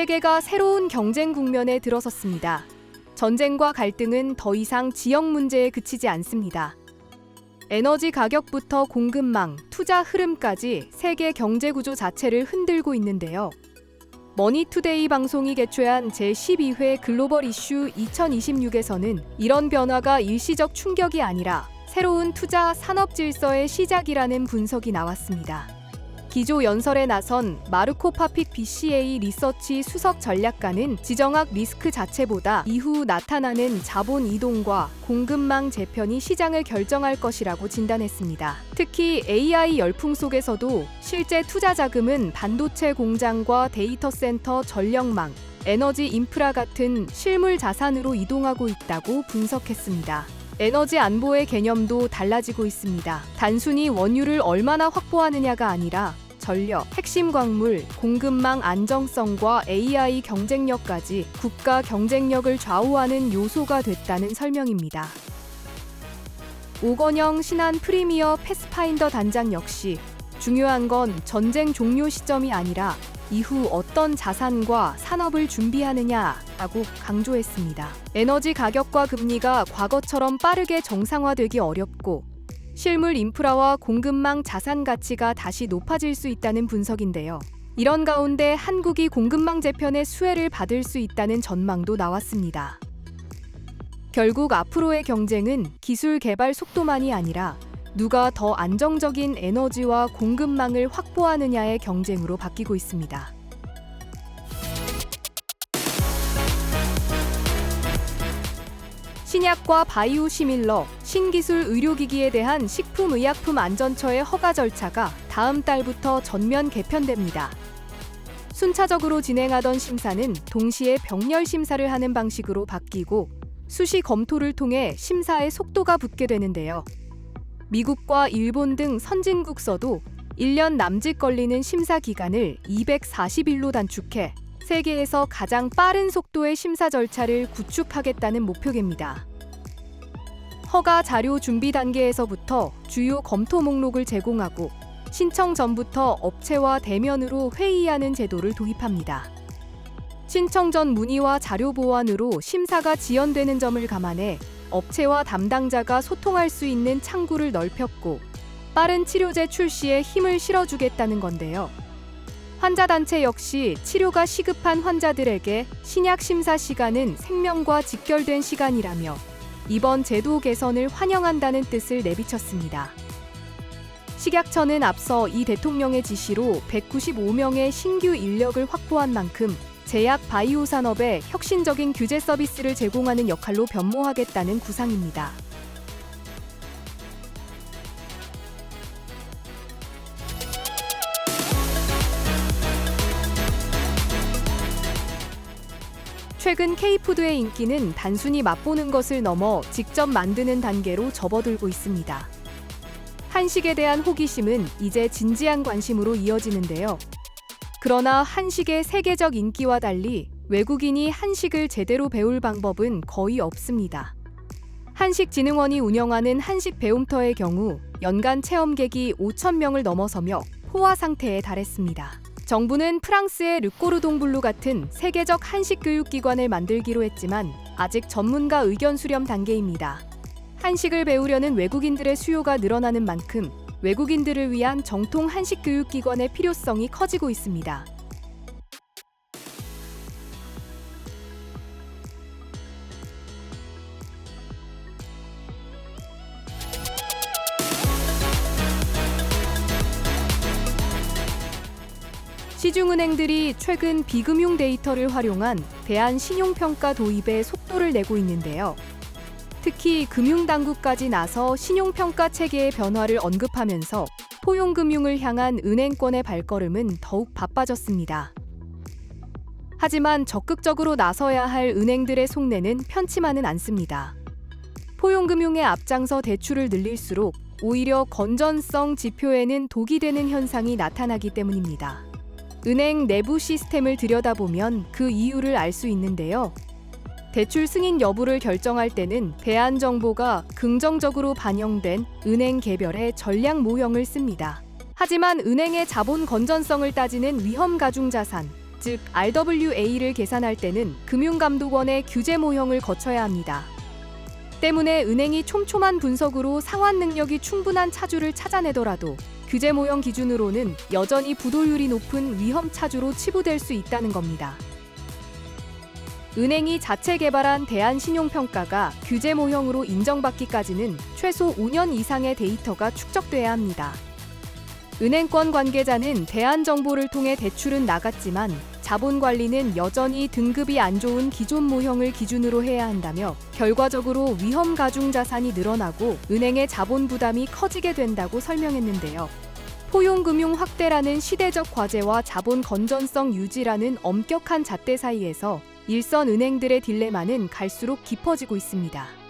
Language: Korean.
세계가 새로운 경쟁 국면에 들어섰습니다. 전쟁과 갈등은 더 이상 지역 문제에 그치지 않습니다. 에너지 가격부터 공급망, 투자 흐름까지 세계 경제 구조 자체를 흔들고 있는데요. 머니투데이 방송이 개최한 제12회 글로벌 이슈 2026에서는 이런 변화가 일시적 충격이 아니라 새로운 투자 산업 질서의 시작이라는 분석이 나왔습니다. 기조 연설에 나선 마르코 파픽 BCA 리서치 수석 전략가는 지정학 리스크 자체보다 이후 나타나는 자본 이동과 공급망 재편이 시장을 결정할 것이라고 진단했습니다. 특히 AI 열풍 속에서도 실제 투자 자금은 반도체 공장과 데이터 센터 전력망, 에너지 인프라 같은 실물 자산으로 이동하고 있다고 분석했습니다. 에너지 안보의 개념도 달라지고 있습니다. 단순히 원유를 얼마나 확보하느냐가 아니라 전력, 핵심 광물, 공급망 안정성과 AI 경쟁력까지 국가 경쟁력을 좌우하는 요소가 됐다는 설명입니다. 오건영 신한 프리미어 패스파인더 단장 역시 중요한 건 전쟁 종료 시점이 아니라 이후 어떤 자산과 산업을 준비하느냐라고 강조했습니다. 에너지 가격과 금리가 과거처럼 빠르게 정상화되기 어렵고 실물 인프라와 공급망 자산 가치가 다시 높아질 수 있다는 분석인데요. 이런 가운데 한국이 공급망 재편의 수혜를 받을 수 있다는 전망도 나왔습니다. 결국 앞으로의 경쟁은 기술 개발 속도만이 아니라 누가 더 안정적인 에너지와 공급망을 확보하느냐의 경쟁으로 바뀌고 있습니다. 신약과 바이오 시밀러, 신기술 의료기기에 대한 식품의약품안전처의 허가 절차가 다음 달부터 전면 개편됩니다. 순차적으로 진행하던 심사는 동시에 병렬 심사를 하는 방식으로 바뀌고 수시 검토를 통해 심사의 속도가 붙게 되는데요. 미국과 일본 등 선진국서도 1년 남짓 걸리는 심사 기간을 240일로 단축해 세계에서 가장 빠른 속도의 심사 절차를 구축하겠다는 목표입니다. 허가 자료 준비 단계에서부터 주요 검토 목록을 제공하고 신청 전부터 업체와 대면으로 회의하는 제도를 도입합니다. 신청 전 문의와 자료 보완으로 심사가 지연되는 점을 감안해 업체와 담당자가 소통할 수 있는 창구를 넓혔고 빠른 치료제 출시에 힘을 실어주겠다는 건데요. 환자단체 역시 치료가 시급한 환자들에게 신약 심사 시간은 생명과 직결된 시간이라며 이번 제도 개선을 환영한다는 뜻을 내비쳤습니다. 식약처는 앞서 이 대통령의 지시로 195명의 신규 인력을 확보한 만큼 제약 바이오 산업에 혁신적인 규제 서비스를 제공하는 역할로 변모하겠다는 구상입니다. 최근 K푸드의 인기는 단순히 맛보는 것을 넘어 직접 만드는 단계로 접어들고 있습니다. 한식에 대한 호기심은 이제 진지한 관심으로 이어지는데요. 그러나 한식의 세계적 인기와 달리 외국인이 한식을 제대로 배울 방법은 거의 없습니다. 한식진흥원이 운영하는 한식 배움터의 경우 연간 체험객이 5,000명을 넘어서며 포화 상태에 달했습니다. 정부는 프랑스의 르꼬르동블루 같은 세계적 한식 교육기관을 만들기로 했지만 아직 전문가 의견 수렴 단계입니다. 한식을 배우려는 외국인들의 수요가 늘어나는 만큼 외국인들을 위한 정통 한식 교육기관의 필요성이 커지고 있습니다. 시중은행들이 최근 비금융 데이터를 활용한 대안신용평가 도입에 속도를 내고 있는데요. 특히 금융당국까지 나서 신용평가 체계의 변화를 언급하면서 포용금융을 향한 은행권의 발걸음은 더욱 바빠졌습니다. 하지만 적극적으로 나서야 할 은행들의 속내는 편치만은 않습니다. 포용금융의 앞장서 대출을 늘릴수록 오히려 건전성 지표에는 독이 되는 현상이 나타나기 때문입니다. 은행 내부 시스템을 들여다보면 그 이유를 알 수 있는데요. 대출 승인 여부를 결정할 때는 대안 정보가 긍정적으로 반영된 은행 개별의 전략 모형을 씁니다. 하지만 은행의 자본 건전성을 따지는 위험 가중 자산, 즉 RWA를 계산할 때는 금융감독원의 규제 모형을 거쳐야 합니다. 때문에 은행이 촘촘한 분석으로 상환 능력이 충분한 차주를 찾아내더라도 규제 모형 기준으로는 여전히 부도율이 높은 위험 차주로 치부될 수 있다는 겁니다. 은행이 자체 개발한 대한신용평가가 규제 모형으로 인정받기까지는 최소 5년 이상의 데이터가 축적돼야 합니다. 은행권 관계자는 대안 정보를 통해 대출은 나갔지만 자본 관리는 여전히 등급이 안 좋은 기존 모형을 기준으로 해야 한다며 결과적으로 위험 가중 자산이 늘어나고 은행의 자본 부담이 커지게 된다고 설명했는데요. 포용금융 확대라는 시대적 과제와 자본 건전성 유지라는 엄격한 잣대 사이에서 일선 은행들의 딜레마는 갈수록 깊어지고 있습니다.